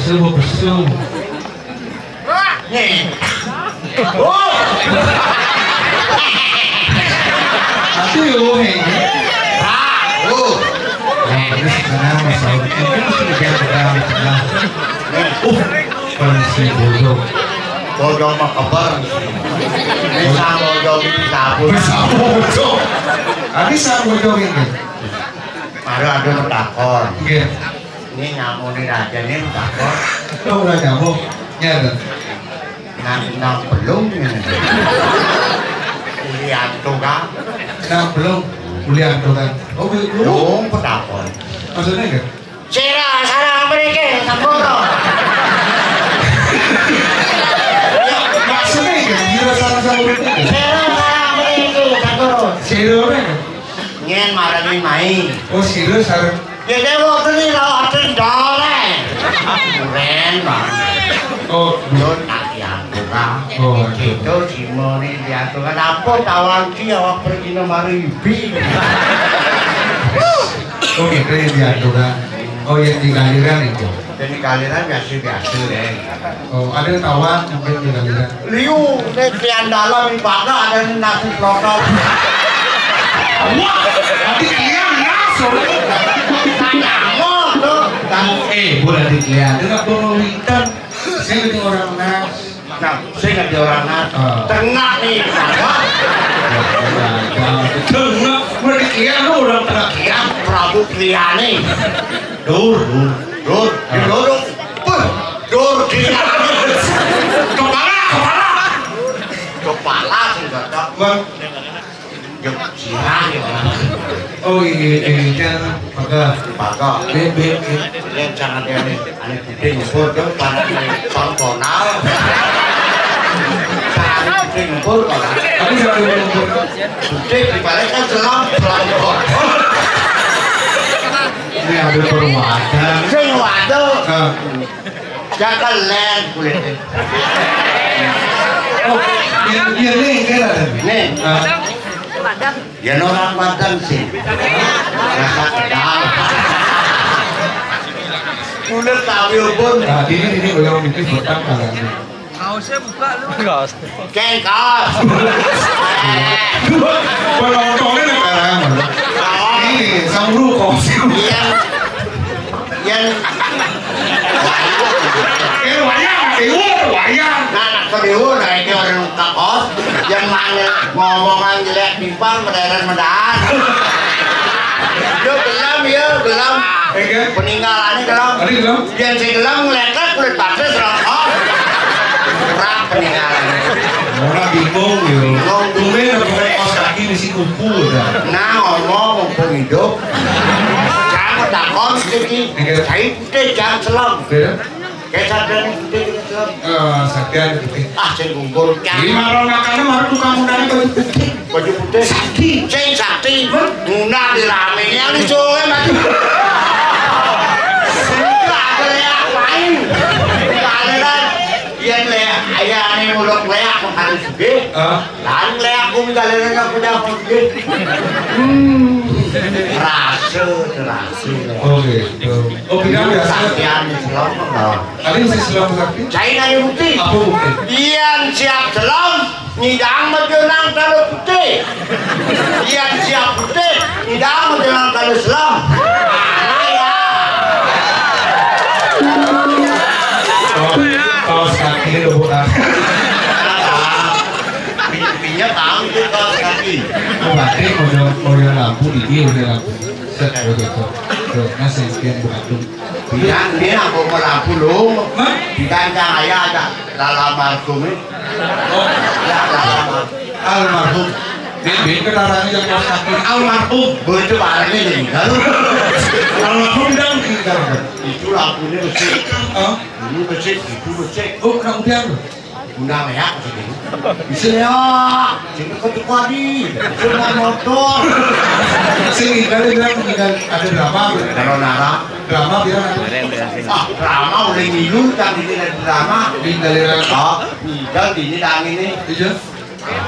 besu. Nih. Oh. Aduh, hei. Oh. Terus sekarang masalah mungkin mesti dijaga tengah. Kondisi bodoh. Bodoh mah kabar. Bisa bodoh sabun. Bisa bodoh. Bisa bodoh ini. Baru ada takon. Iya. Ini nyamuk ini raja ini takon. Lo udah nyamuk? Nyata. Nang belum ini. Lihat tuh kan. Nang belum. Kuliah tuh kan. Oh belum. Belum takon. Maksudnya enggak? Sira sarang mereka samporo. Maksudnya enggak? Kira sama-sama mereka. Sira sarang mereka samporo. Siro apa enggak? Nyen marani mai. Oh siro sarang. Ya dia waktu ini lawan dole. Keren banget. Oh Yo tak diatur kan. Oh, Itu Simone diatur kan apa tawang ki awak pergi nomari bi. Oh gitu yang diatur kan. Oh yang di galiran itu. Jadi kalian biasa deh. Oh ada tawang mungkin di galiran. Liu, ini kian dalam ibadah ada nasi lokal. Wah, nanti kalian langsung. Tanya mau tuh. Boleh dilihat. Dengan pengulitan. Saya ketemu orang nas. Nah, saya nggak di orang nas. Tengah nih, Tengah, boleh dilihat lu orang tengah. yang Prabu Kriani. Dur, kepala sih nggak tahu. Yuk, sirah ya. Oh ini kan maka bebek Lihat jangan dia nih, aneh gede nyebur dong, para tontonal. Jangan gede nyebur kalau. tapi jangan lupa Gede dibalik kan selam pelangkor. ini ada perwakilan. Sing waduh, jangan len kulitnya. Oh iya nih kan ada Nih, ya orang Padang sih. Rasa kedal. Kulit tapi pun. nah ini udah mimpi bertang kan Kaosnya buka lu. Kaos. Kengkos. penontonnya sekarang ini samru kok Yang wayang nah kedua nah ini orang kakos yang manggil ngomongan jelek timpang mendarat gelam peninggalannya gelam ada belum yang si gelam ngelekat kulit pasir serangkos perang peninggalan orang bingung ya tumben pakai kaos kaki di sini kumpul dah nah ngomong mumpung hidup jangan takon jadi saya putih jangan selam kayak sadar putih selam saktian gitu saya gugur ini marah makannya marah tukang undangnya baju putih sakti ngundang di rame yang dicoba mati enggak ada leak lain enggak ada kan yang leak ayah ini muluk leak makan suge lain leak aku minta leak aku punya suge rasa oh gitu oh bilang biasa saktian di selam enggak tadi masih selam sakti China di putih apa bukti Ian siap selam nyidang menjelang kalau putih Ian siap putih nyidang menjelang kalau selam ya kaos kaki ini udah bukan pinnya tahu itu kaos kaki oh berarti model lampu di dia udah lampu set gitu tuh nasi sekian bukan pinnya ini aku mau lampu lu di kancang ayah ada dalam markum ini oh ya dalam almarhum dia kedatangan yang kaos kaki almarhum begitu barangnya meninggal almarhum dan meninggal itu lampunya bersih oh ini bersih itu bersih oh kena udian loh undang ya kesini bisa ya sini kau di semua motor sini kali bilang meninggal ada drama kalau nara drama bilang drama udah ngilu kan ini ada drama meninggal dari meninggal di ini dang ini iya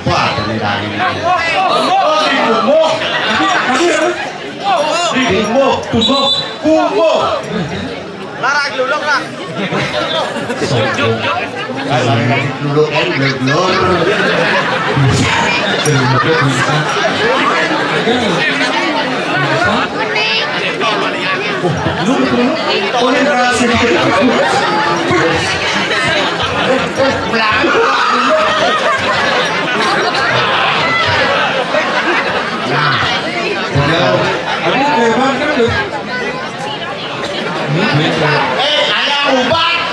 wah ini dang ini oh di bumbu di bumbu tunggu bumbu Lara gelulung lah. Dulu kan gelor. Oh, ini berhasil.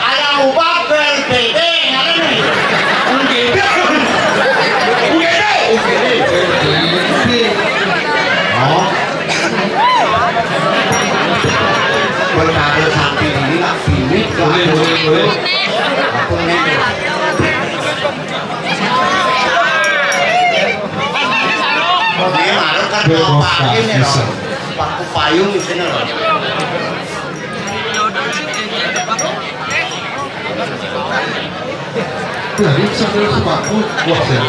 Ada ubat PLPD ada nih. Oh. Berkata sapi ini nggak pilih. Boleh. Aku nih. Dia malu kan mau pakai nih loh. Pakai payung di sini loh. Jadi sambil sepatu, wah saya.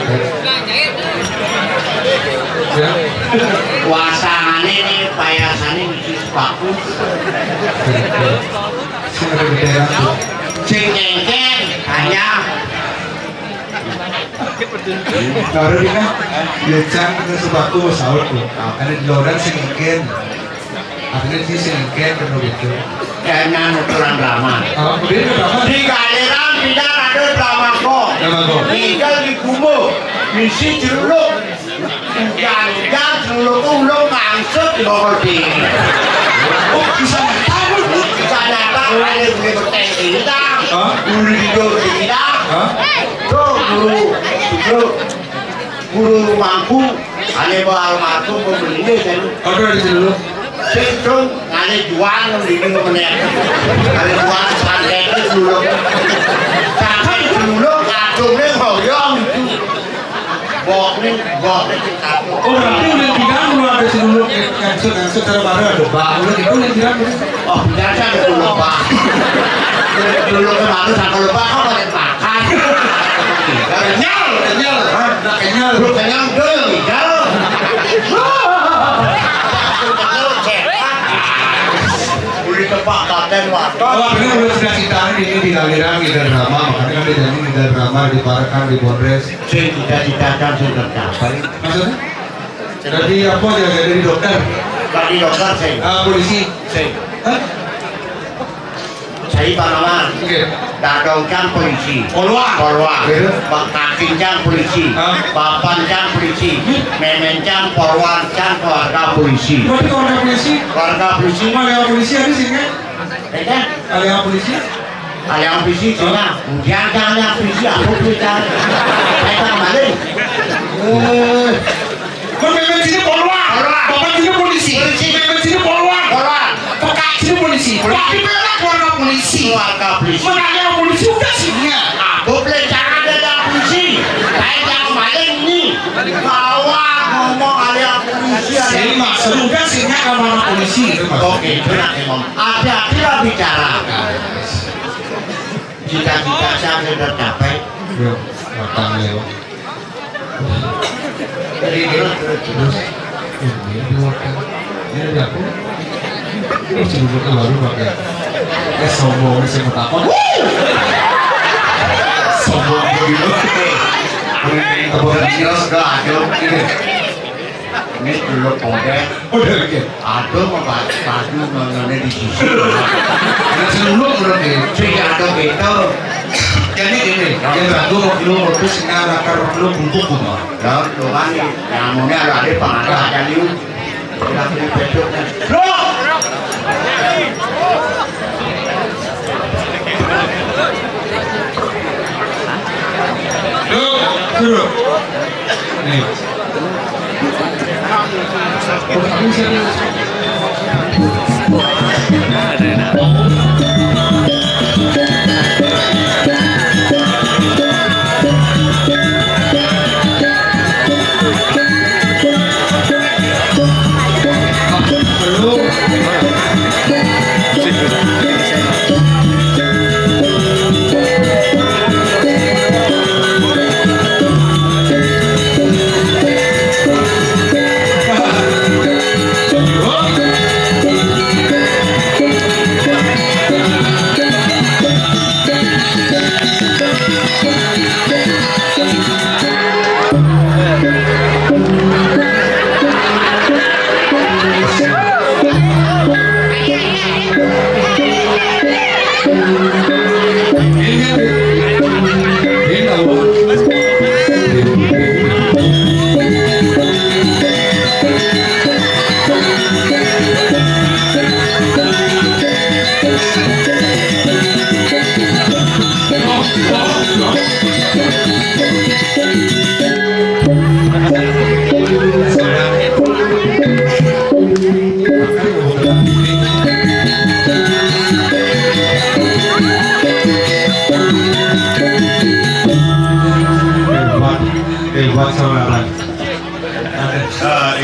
Ya. Wasangane nih payasane iki sepatu. Sing ada di daerah tuh. Sing cengkeng hanya Baru ini kan, ya cang dengan sepatu sahur tuh. Ada di lodan sing ingin. Akhirnya sih sing ingin penuh itu. kena nuturan drama. Kemudian kenapa? Di galiran tidak ada drama kok. Drama kok. Tinggal di kubu, misi jeruk. Jangan jeruk ulung mangsut di bawah di. Oh bisa tahu? Bisa datang ada beli berteng tidak? Bulu hidup tidak? Tuh guru mampu. Ada bawa almarhum membeli kan? Ada di sini dulu. Sintong ada jual di mana? Ada jual sampai dulu. Sampai dulu kadungnya hoyong itu. Boknya kita. Oh berarti udah tinggal lu ada sini dulu yang secara baru ada baru itu yang tinggal. Oh biasa ada dulu pak. Dulu kemarin sampai lupa kau pada makan. Kenyal. Kenyal dulu. Uli tempat katen waton. Oh akhirnya udah sudah kita ini di aliran di drama makanya kan di drama di Parakan di Bondres. Cita-citakan sudah tercapai. Maksudnya? Jadi apa ya dari dokter? Tadi dokter saya. Polisi. Hah? Saya Panaman. Oke. Dadongkan polisi. Polwan. Pak Kakincang polisi. Papancang polisi. Memencang Polwancang keluarga polisi. Berarti keluarga polisi? Keluarga polisi. Keluarga polisi ada sih kan? Kan? Keluarga polisi? Aliang polisi cina. Jangan aliang polisi aku bicara. Saya kembali. Memen sini polwan. Bapak sini polisi. Memen sini polwan. Pekak sini polisi. Tapi mereka keluarga polisi. Keluarga polisi. Menanya polisi udah sihnya. Aku boleh jangan ada polisi. Saya jangan maling ini. Bawa ngomong aliang polisi. Jadi maksud udah sihnya kamar polisi gitu mas. Oke, itu nanti ngomong. Hati-hati lah bicara. Cita-cita saya sudah tercapai. Yo, matang lewat. Jadi Terus ini dibuatkan. Ini ada aku. Ini sebelumnya baru pakai. Sombong saya mau takut. Sombong gitu. ini dulu kode. Udah bikin. Aduh membaca baju nontonnya di sisi. Ada sebelum belum nih. Si aduh gitu. Jadi gini, yang ragu mau kilo modus sekarang akar belum bungkuk kumah. Lalu tuh kan, nyamuknya ada pengaruh aja liu. Kita beli besoknya. Loh! Suruh. Nih. Aku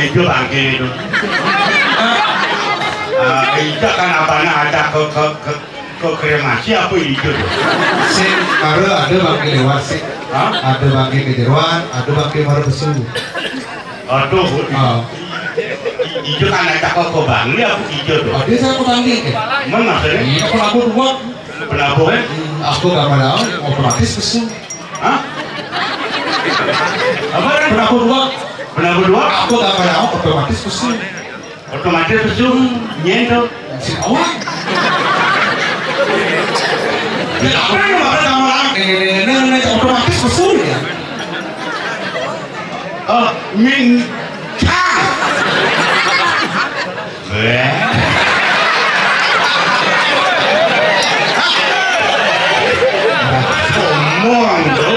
Itu bangke itu. Itu kan apanya ada ke kremasi apa itu? Sing ada bangke lewat sih. Hah? Ada bangke kejeruan, ada bangke baru besu. Aduh, Oh, itu kan ada ke bangli apa itu tuh? dia saya aku tanggi ke. Mana maksudnya? Ini aku laku dua. Kenapa? Aku gak mau otomatis besu. Hah? Apa kan? Kenapa dua? Kenapa dua? Aku gak mau otomatis besu. Otomatis besul nyento. Si awak. Ya apa yang bakal kamu lakukan? Otomatis besu ya. Oh, min cang. Ngomong tuh.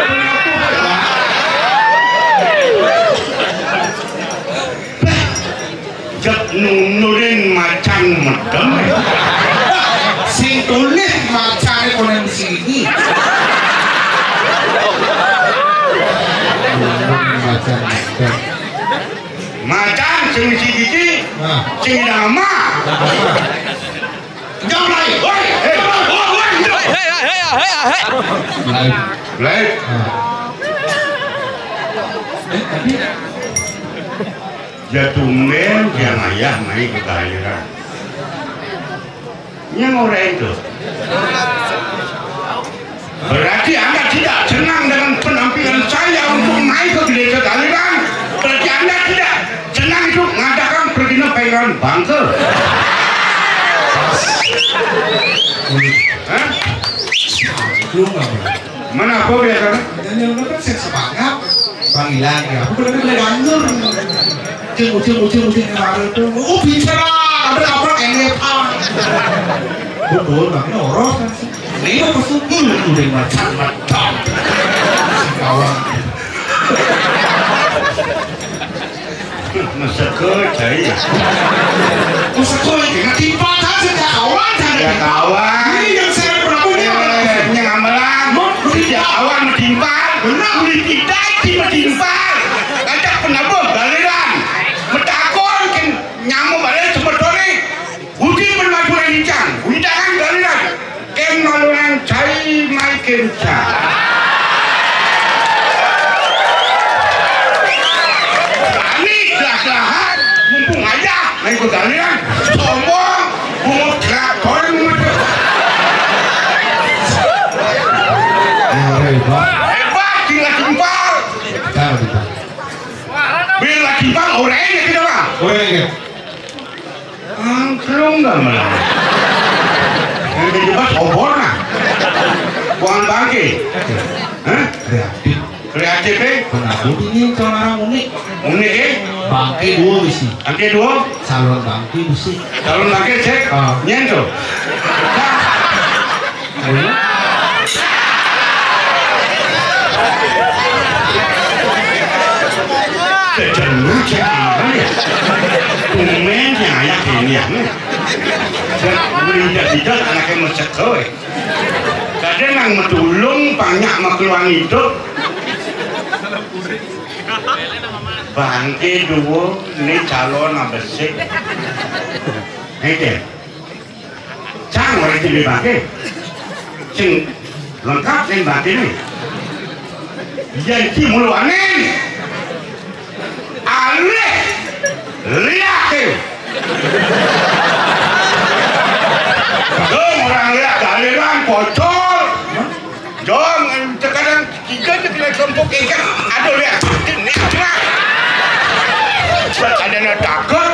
Jep nunurin macan medem. Sing tulis macam konen sini. Macam. Macan sing gigi, Nah, sing nama. Jam lain. Woi, live. Lain. Nah. Tapi Ya tumben yang ayah naik ke daerah. Yang orang itu. Berarti Anda tidak senang dengan penampilan saya untuk naik ke gereja aliran. Berarti Anda tidak senang itu mengadakan perginya pengen bangke. Hah? belum apa. Mana apa biasanya? Dan yang dapat saya semangat panggilan ya. Aku benar-benar bangun. Ujung yang baru itu. Oh bisa lah. Ada apa kayaknya apa? Betul, makanya oros kan sih. Ini apa sih? Udah macam-macam. Kawan. Masa kerja. Masa kau ini nggak timpa saja kawan. Ya kawan. Ini yang saya pernah punya. Yang amalan. Sejak awal metimpal. Benar. Uli tidak metimpal. Ada penabur galiran. Metakon kan nyamuk balik sebetulnya. Uji bermaturan lincang. Uji kan galiran. Ken maluran cai mai kenca. Berani kelas-kelahan. Mumpung aja. Naik ke galiran. Sombong. Bungut traktor. Hebat tinggal timpal. Tahu kita. Bila timpal orangnya kita bang. Oh iya. Angklung nggak malah. Yang dijebak obor nah. Buang bangke. Hah? Kreatif. Kreatif eh? Penabur ini kalau orang unik. Unik eh? Bangke dua bisi. Angke dua. Salon bangke bisi. Calon bangke cek. Ah. Nyento. Kejenuh cek gimana ya? Umennya ayah ini ya. Tidak anaknya mesek kowe. Kadang nang metulung banyak makluang hidup. Bangke dua ini calon abesik. Hei cang orang ini bangke. Sing lengkap sing bangke ini. Yang kimuluanin. Alih lihat Jom orang lihat aliran bocor. Jom terkadang tiga kita kelompok ikan. Aduh lihat ini ada nak takut.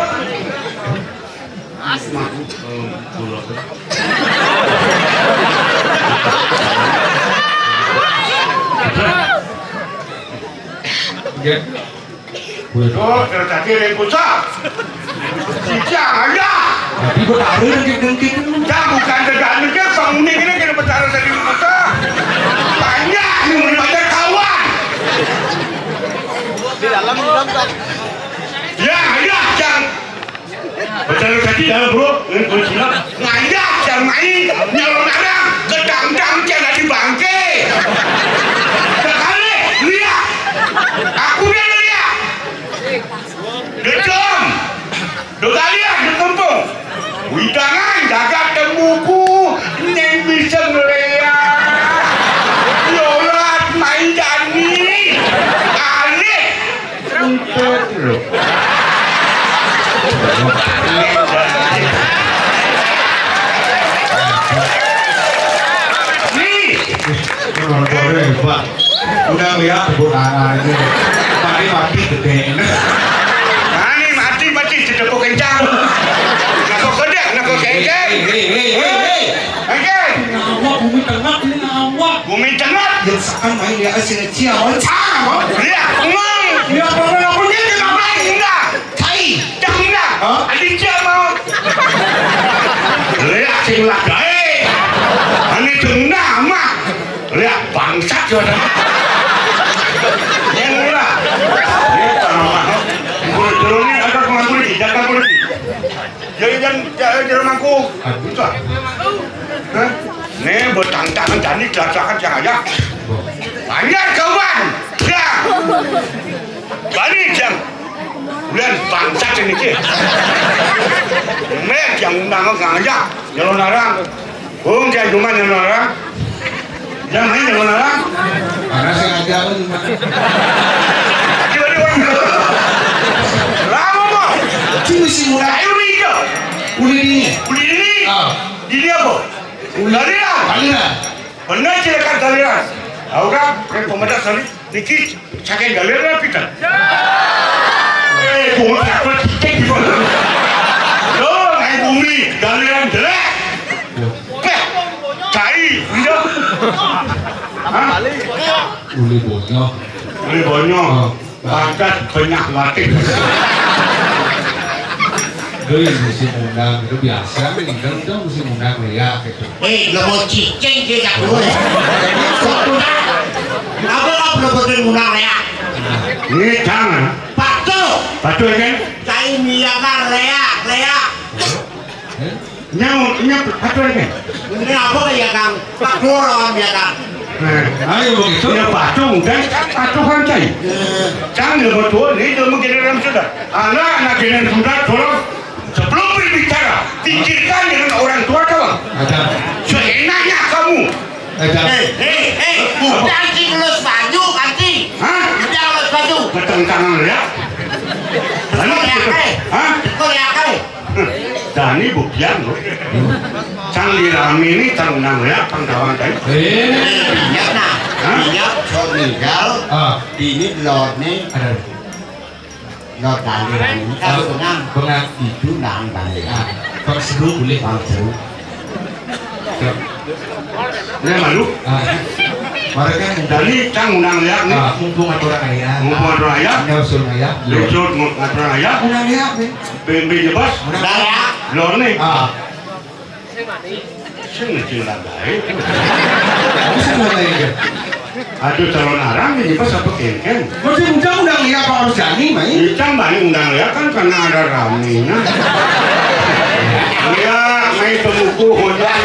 Oh, terjadi repusat. Sejak ada. Tapi bertaruh dengkit-dengkit. Dah bukan tegak-tegak bangunin ini kena bercara dari kota. Banyak yang melibatkan kawan. Di dalam kan. Ya, jangan. Bercara tadi dah bro. Ngayak jangan main. Nyalon ada. Gedang-dang jangan di bangke. Sekali, lihat. Aku dia lihat. Decem, do kalian di kampung. Widangan jaga temuku, neng bisa ngeliat. Yolat main jani, alik, untuk lo. Orang tua hebat. Udah lihat kebun aja. Mati gede. Ani mati cedek kencang. Nak kedek, nak kengkeng. Oke. Ngawak bumi tengah ini ngawak. Bumi tengah. Yang sekarang main dia asing cia, cang. Lihat, ngomong. Dia apa punya dia Ngapain enggak? Kai. Jangan enggak. Adik dia mau. Lihat sing lagae. Ani tengah mah. Lihat bangsat juga. Yang murah. Lihat tanah. Kulit jeruni ada pengampun di jaga kulit. Jadi rumahku. Betul. Nih bertantang jadi kelasakan yang aja. Banyak kawan. Ya. Balik jam. Bulan bangsat ini ke. Nih yang undang ngajak. Jalan narang. Kayak cuma jalan narang. Jangan main jalan narang. Karena saya ngajarin. Lama mau. Cuma sih mulai. Ayo nih. Uli ini. Uli ini. Ini apa? Galiran. Galiran. Benar silakan galiran. Tahu kan? Pemerintah sendiri dikit saking galiran kita. Bumi apa? Cek di mana? Loh, naik bumi galiran jelek. Cai, tidak. Hah? Uli bonyok. Uli bonyok. Ada banyak mati. Dulu musim undang itu biasa, meninggal udah musim undang ya gitu. Nggak mau cicing kita dulu. Apa bener-bener undang ya? Ini jangan. Patu kan? Cai miakan leak. Nyam patu kan? Ini apa ya kang? Pak Doron ya kang. Ayo begitu. Ya patu kan? Patu kan cai. Jangan betul. Ini cuma generasi sudah. Anak generasi sudah tolong. Sebelum berbicara, pikirkan dengan orang tua kamu. Ada. Seenaknya kamu. Ada. Udah sih ngelus baju kanti. Hah? Udah ngelus baju. Ketentangan ya? Hah? Korea. Dani buktian loh. Sang dirami ini terundang ya, penggawan tadi. Minyak nah. Minyak so meninggal. Ini lot nih. Ada. Lot galiran ini. Kalau bengang itu nang galiran. Kalau seru boleh. Langsung. Ini malu. Mereka Dani cang undang ya nih. mumpung aturan ayah. Mumpung aturan ayah. Nyusul ayah. Lucut aturan ayah. Undang ayah. Bembe jebas. Udah ya. Lor nih. Sing ngecil lagi. Bisa lagi. Aduh calon arang ini pas apa kengkeng. Masih undang ayah apa harus jadi main? Cang banyak undang ya kan karena ada raminya. Ya, main temuku hujan.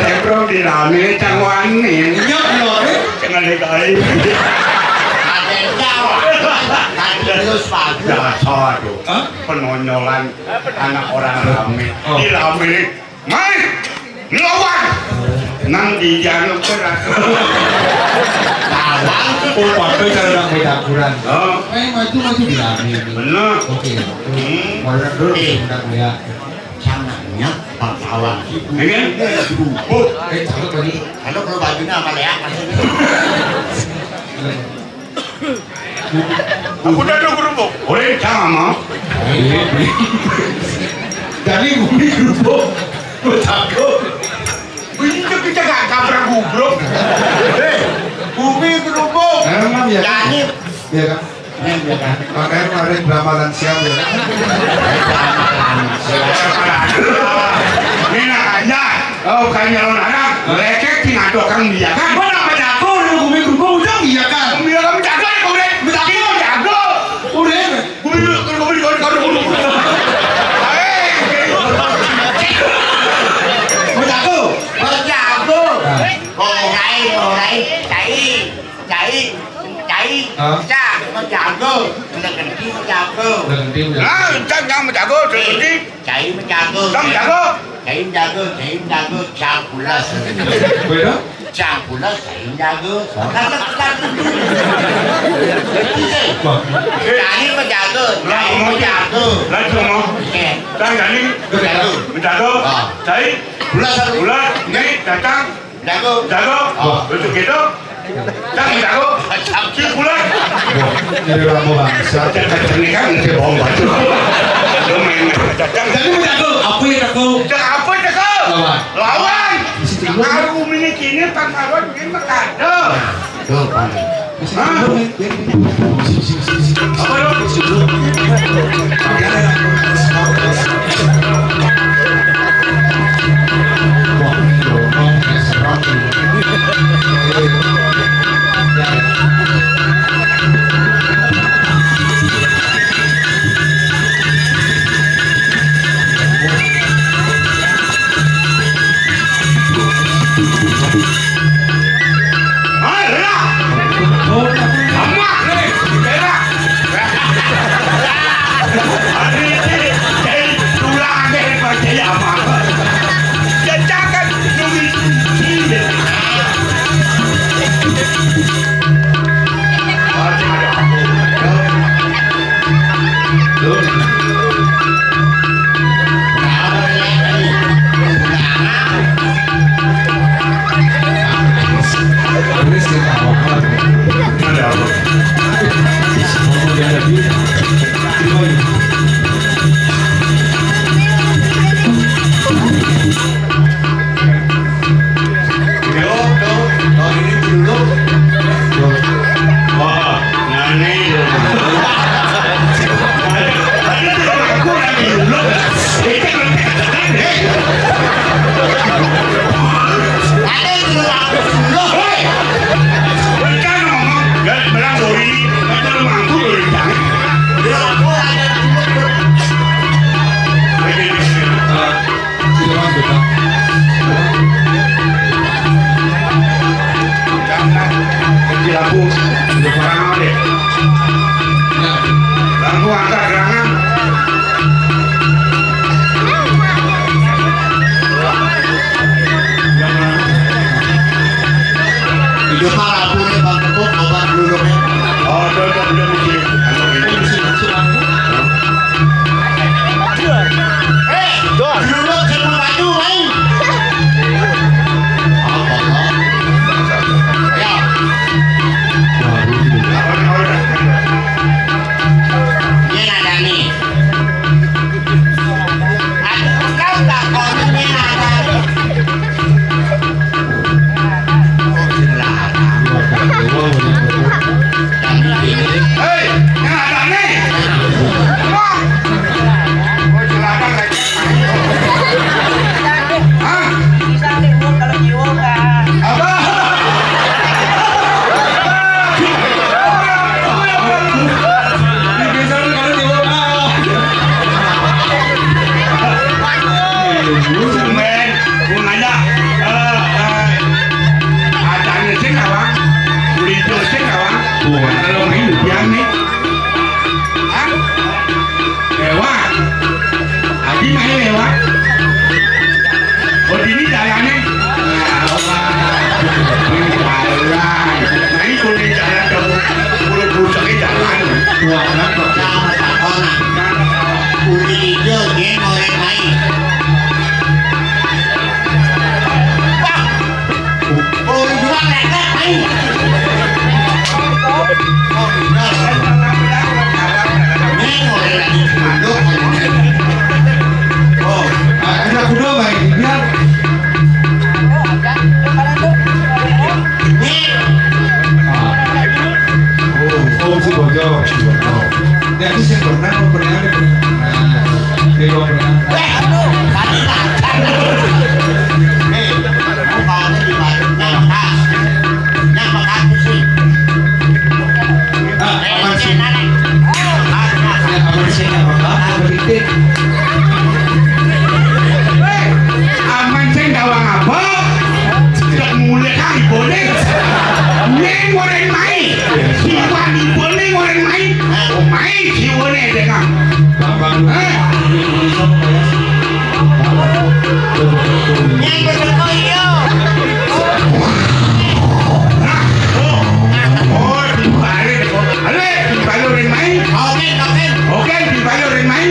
Sebelum di rami cang wani. Nyok lor. Jangan legai. Ada jauh. Tadi ngelus baju. Dasar tuh. Penonyolan anak orang rame. Di rame. Main. Lawan. Nang di jangan keras. Tawang sih. Waktu kalau udah beda aturan. Maju di rame. Bener. Oke. Mana dulu undang ayah. Sangatnya Pak Tawang sih. Ini. Cakep tadi. Kalau bajunya apa ya? Aku dah ada kerupuk. Oleh jangan mau. Jadi bumi kerupuk. Gue takut. Ini kita gak kabrak gubruk. Bumi kerupuk. Emang ya kan? Ya kan? Ya kan? Makanya kemarin ramalan siang ya kan? Ini nak aja. Oh kayaknya lo anak. Lekek tinggal dokang dia kan. Mana jago dengan bumi kerupuk udah iya kan? Biar kamu jago ya kemudian. Jago jago. Udah. Bumi kau. Mau jago? Berjago. Orang chạy. Cha. menjaga, berhenti menjaga. Berhenti udah. Nah, jangan menjaga, berhenti. Cai menjaga. Menjaga. Cai menjaga, jam pulas. Beda? Jam pulas, cai menjaga. Cai menjaga, cai menjaga. Langsung mau. Jangan ini. Menjaga. Cai. Bulat. Ini datang. Jaga. Betul gitu. Jangan menjaga. Si bulat. Jadi ramu bangsa. Ini kan ini bohong batu. Lo main datang. Jadi menjaga. Apa yang jaga? Apa jaga? Lawan. Aku ini pangkalan ini makada. Apa lo? Aman saya gawang apa? Sudah mulai kali boleh. goreng mai. Siapa di boleh goreng mai? Oh mai siapa nih dengan? Yang berdekat yo. Oh, dibalik. Ale, dibalorin mai. Oke, dibalorin mai.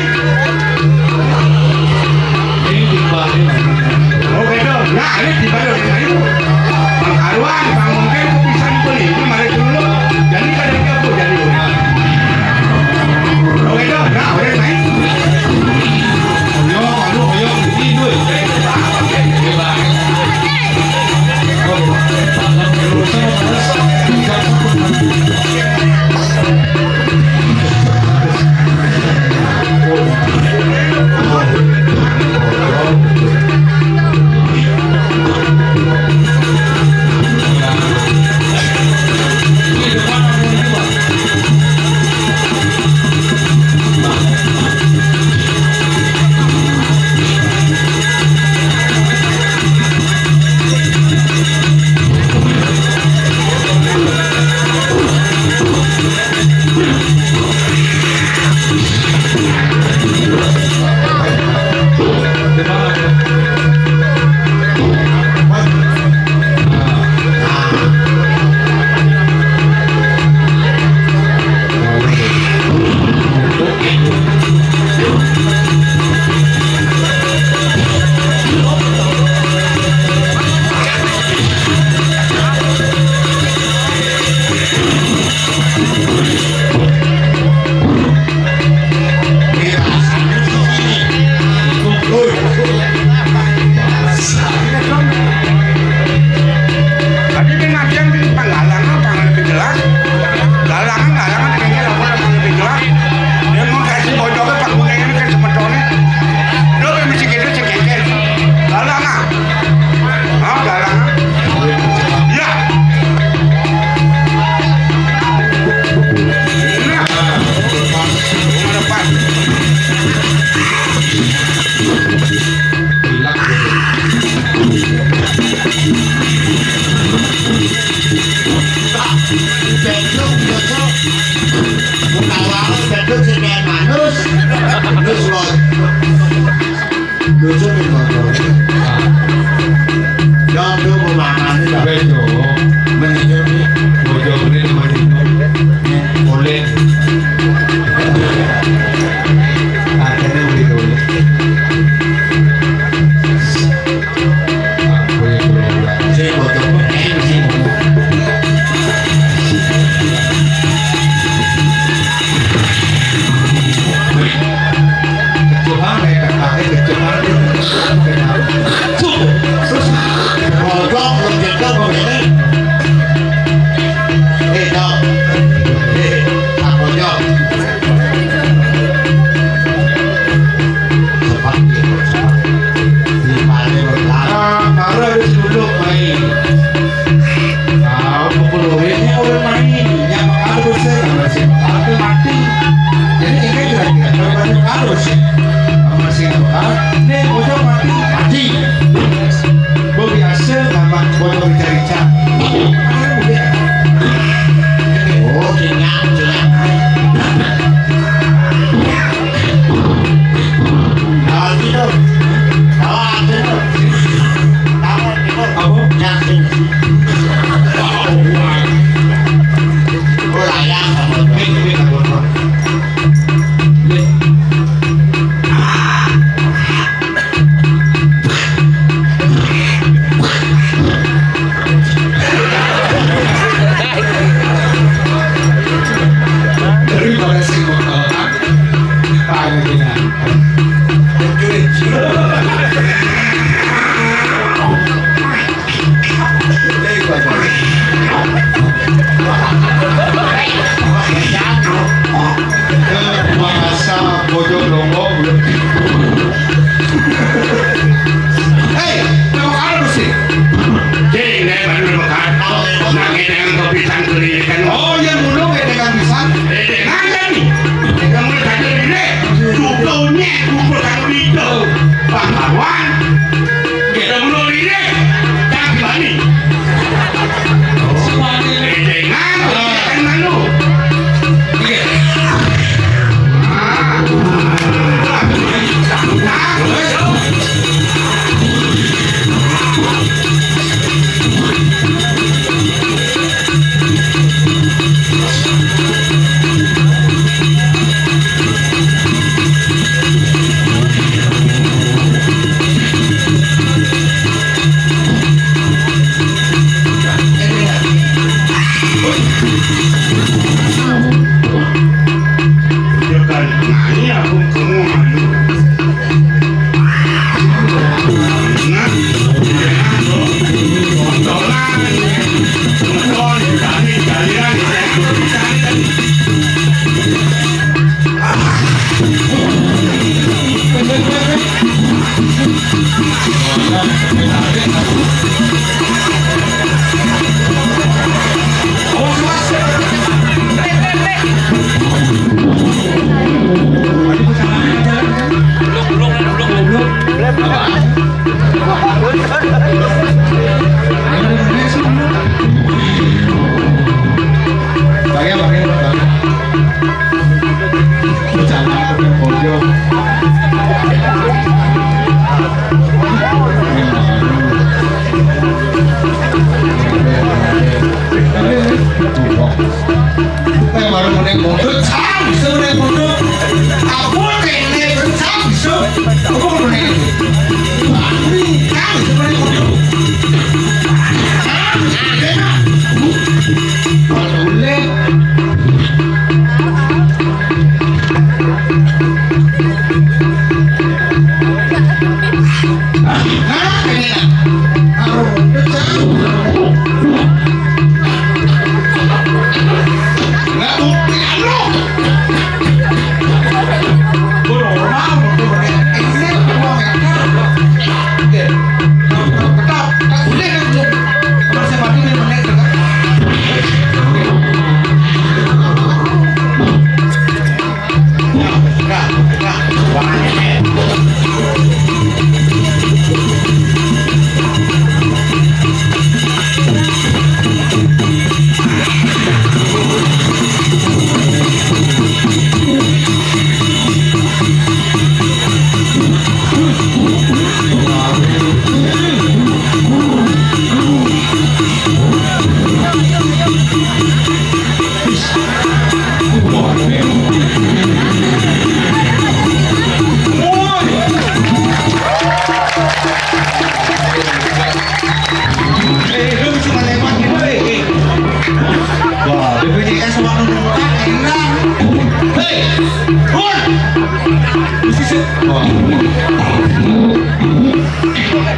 Oke dong. Nah, ale dibalorin mai. Bang Arwan, Bang mungkin bisa dibeli. Ini mari dulu. Jadi kadang apa jadi. Oke dong. Nah, boleh mai. Ayo, ini duit.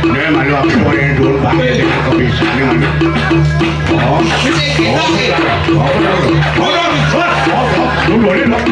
Dia malu aku boleh dulu pakai dengan kebiasaan mana? Oh, boleh lah.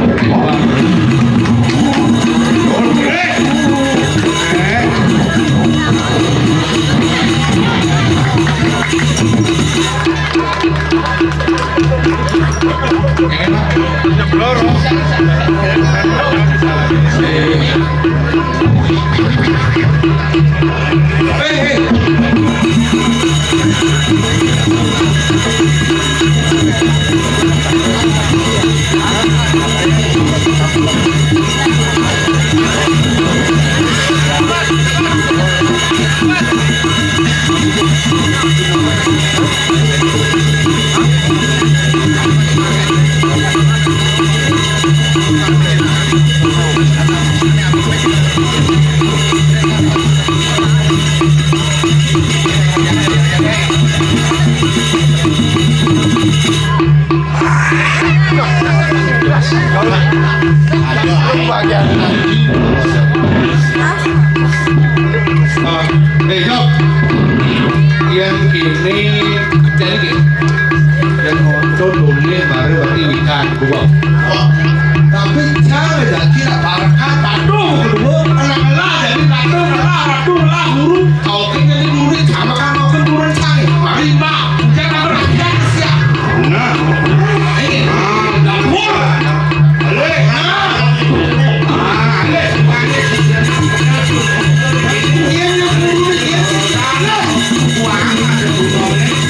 Yang kini jadi dan ngotot dulu baru berarti ikan gua. Tapi cara jadi nak barakan padu kedua anak-anak jadi ratu huruf kau kini dulu sama kan kau kan turun cari mari mbak jangan berhenti siap. Nah, dapur. Dia yang dulu dia sana. Wah, ada